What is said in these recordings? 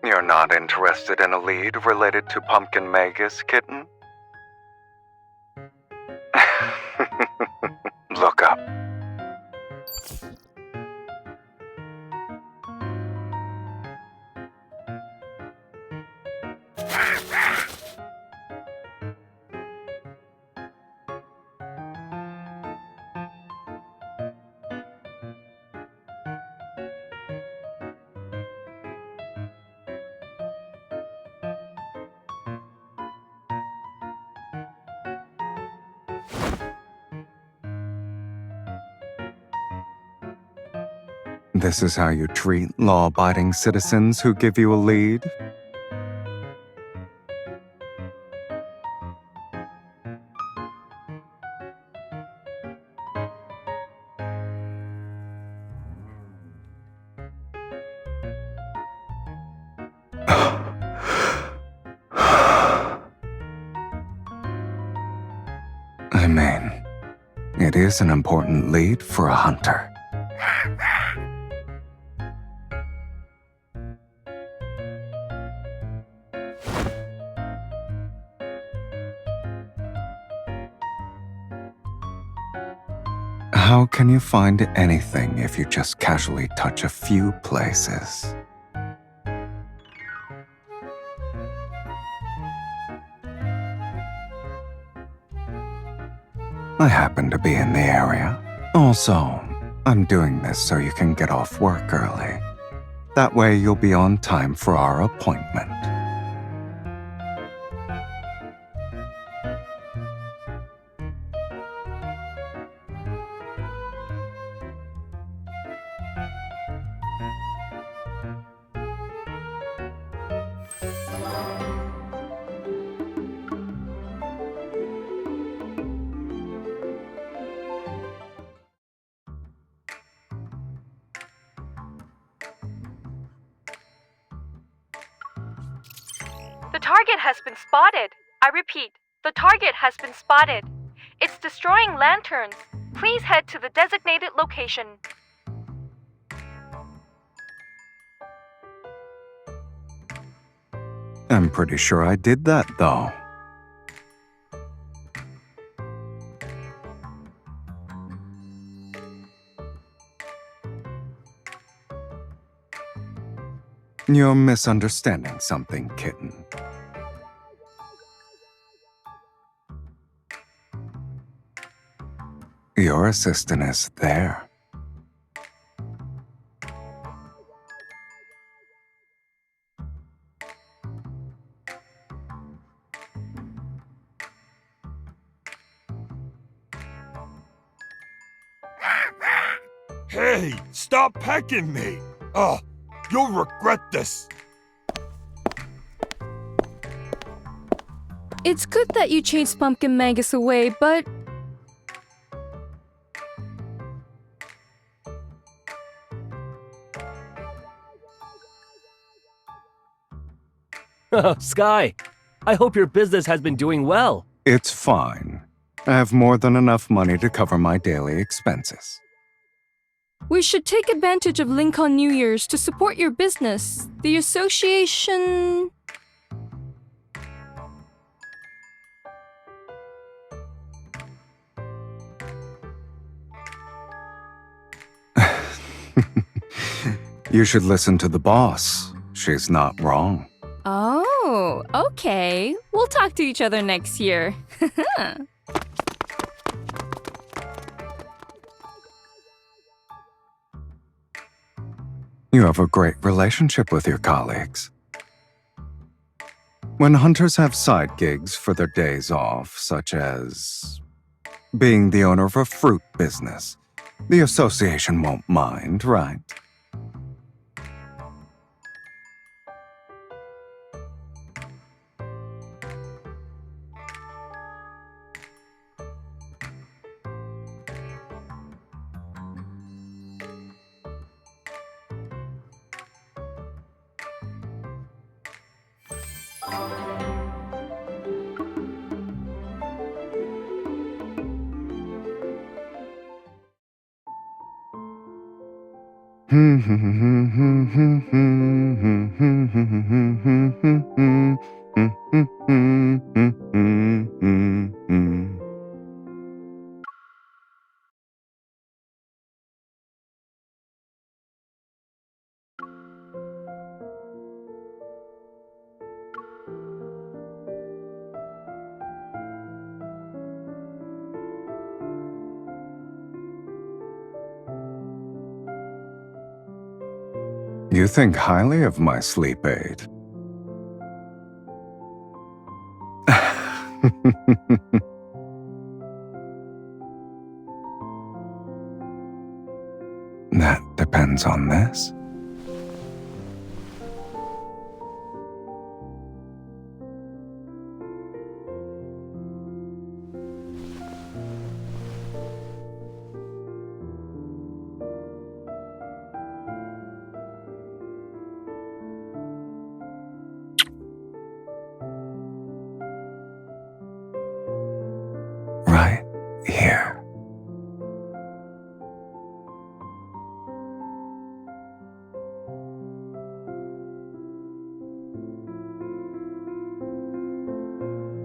You're not interested in a lead related to Pumpkin Magus, kitten? Look up. This is how you treat law-abiding citizens who give you a lead? I mean, it is an important lead for a hunter. How can you find anything if you just casually touch a few places? I happen to be in the area. Also, I'm doing this so you can get off work early. That way you'll be on time for our appointment. The target has been spotted. I repeat, the target has been spotted. It's destroying lanterns. Please head to the designated location. I'm pretty sure I did that, though. You're misunderstanding something, kitten. Your assistant is there. Hey, stop pecking me! You'll regret this! It's good that you chased Pumpkin Magus away, but... Oh, Sky, I hope your business has been doing well. It's fine. I have more than enough money to cover my daily expenses. We should take advantage of Lincoln New Year's to support your business. The association... You should listen to the boss. She's not wrong. Oh, okay. We'll talk to each other next year. You have a great relationship with your colleagues. When hunters have side gigs for their days off, such as being the owner of a fruit business, the association won't mind, right? You think highly of my sleep aid. That depends on this. Right here.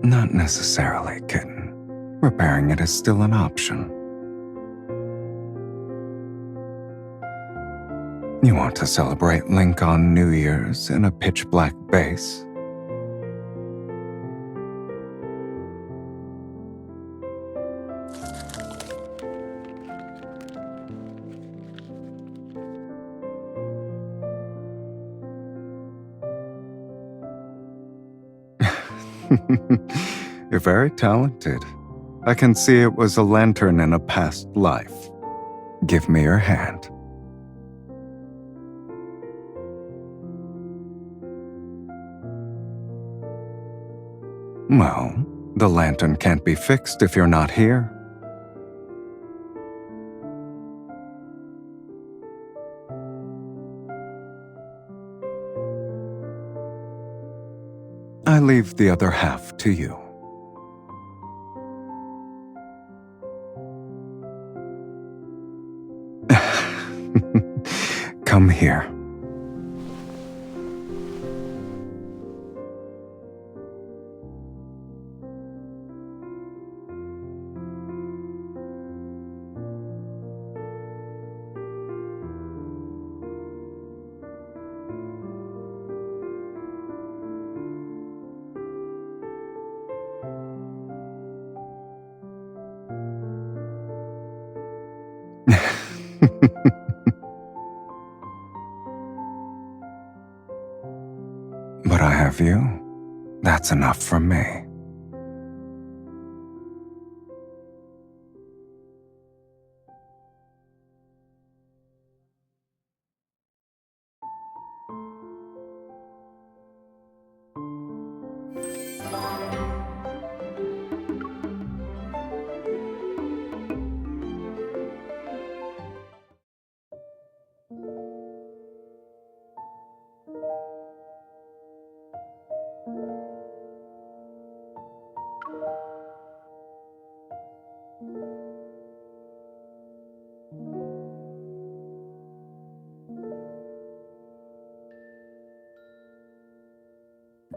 Not necessarily, kitten. Repairing it is still an option. You want to celebrate Link on New Year's in a pitch-black base? You're very talented. I can see it was a lantern in a past life. Give me your hand. Well, the lantern can't be fixed if you're not here. I leave the other half to you. Come here. But I have you. That's enough for me.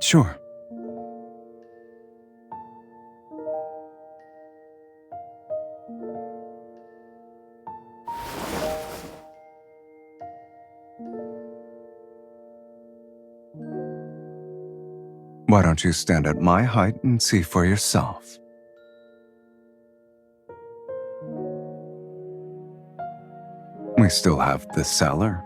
Sure. Why don't you stand at my height and see for yourself? We still have the cellar.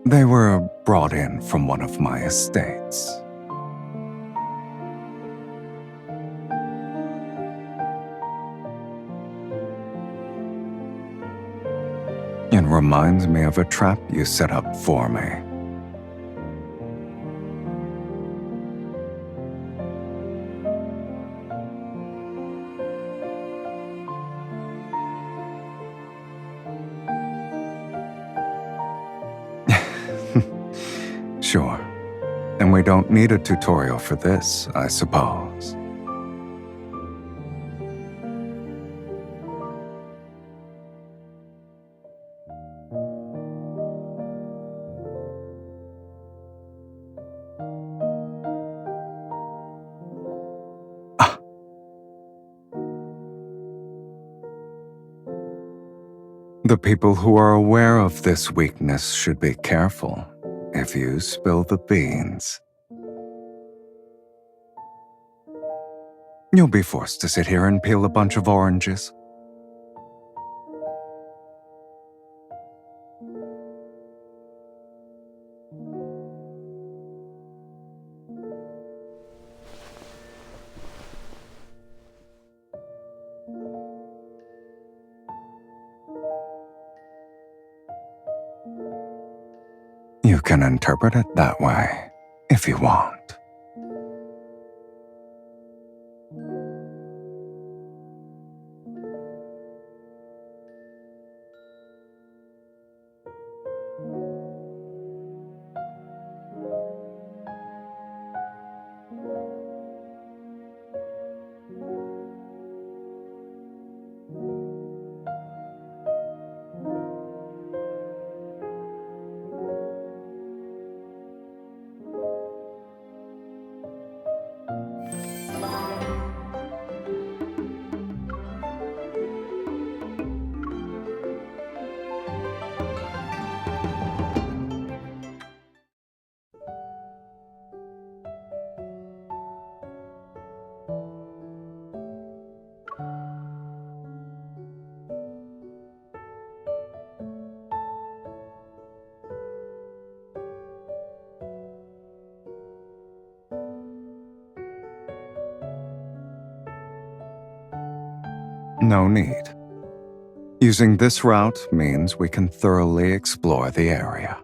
They were brought in from one of my estates. It reminds me of a trap you set up for me. Sure. And we don't need a tutorial for this, I suppose. The people who are aware of this weakness should be careful if you spill the beans. You'll be forced to sit here and peel a bunch of oranges. You can interpret it that way, if you want. No need. Using this route means we can thoroughly explore the area.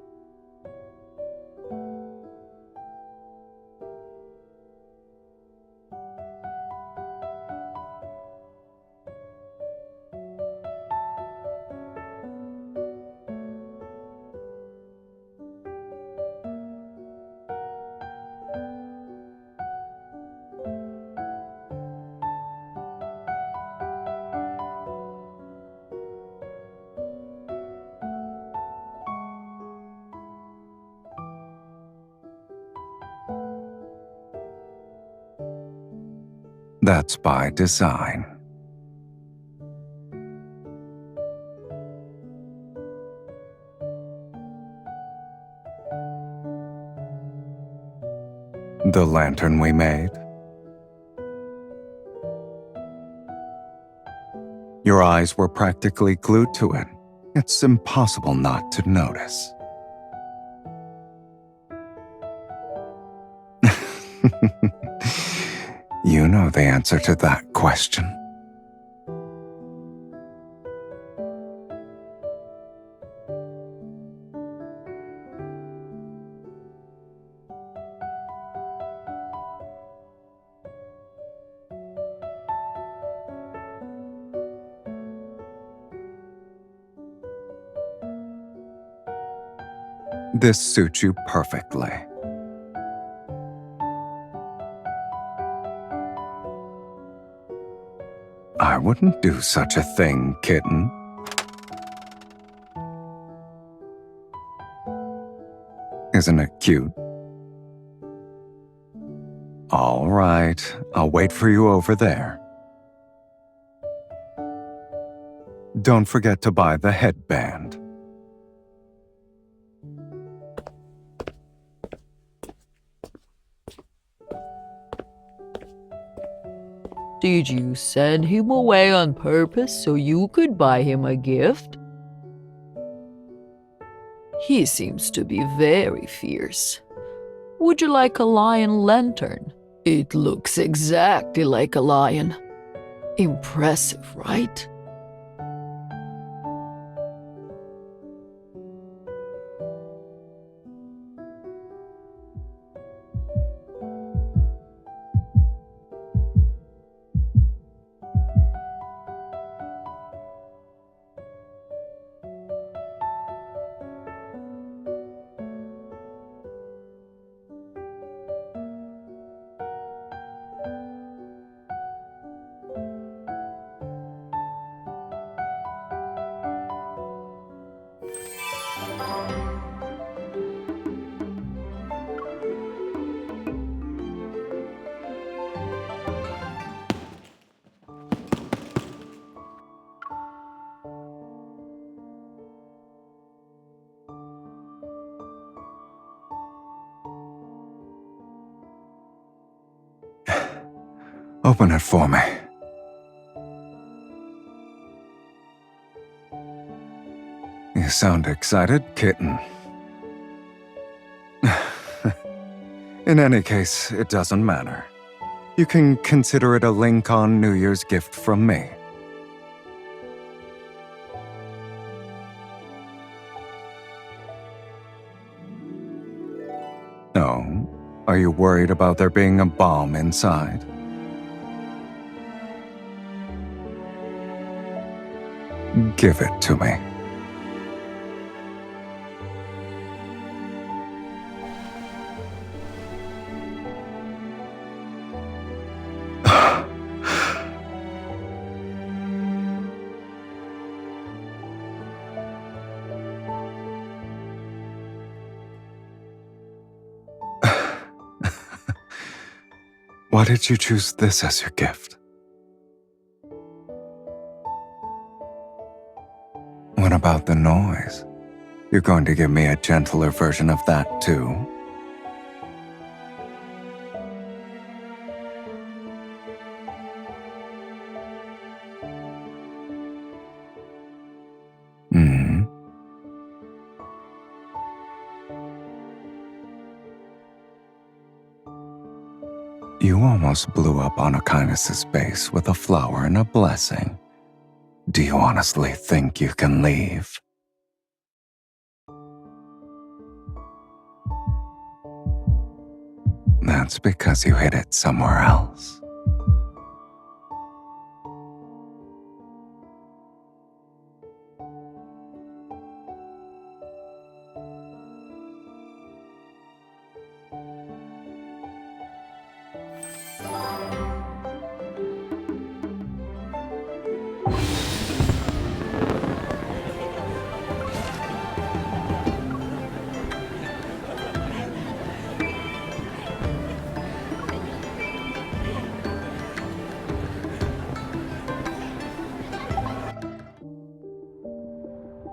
That's by design. The lantern we made. Your eyes were practically glued to it. It's impossible not to notice. You know the answer to that question. This suits you perfectly. I wouldn't do such a thing, kitten. Isn't it cute? All right, I'll wait for you over there. Don't forget to buy the headband. Did you send him away on purpose so you could buy him a gift? He seems to be very fierce. Would you like a lion lantern? It looks exactly like a lion. Impressive, right? Open it for me. You sound excited, kitten. In any case, it doesn't matter. You can consider it a Lincoln New Year's gift from me. Oh, are you worried about there being a bomb inside? Give it to me. Why did you choose this as your gift? What about the noise? You're going to give me a gentler version of that too? Hmm? You almost blew up Anakinus' base with a flower and a blessing. Do you honestly think you can leave? That's because you hid it somewhere else.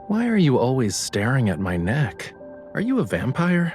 Why are you always staring at my neck? Are you a vampire?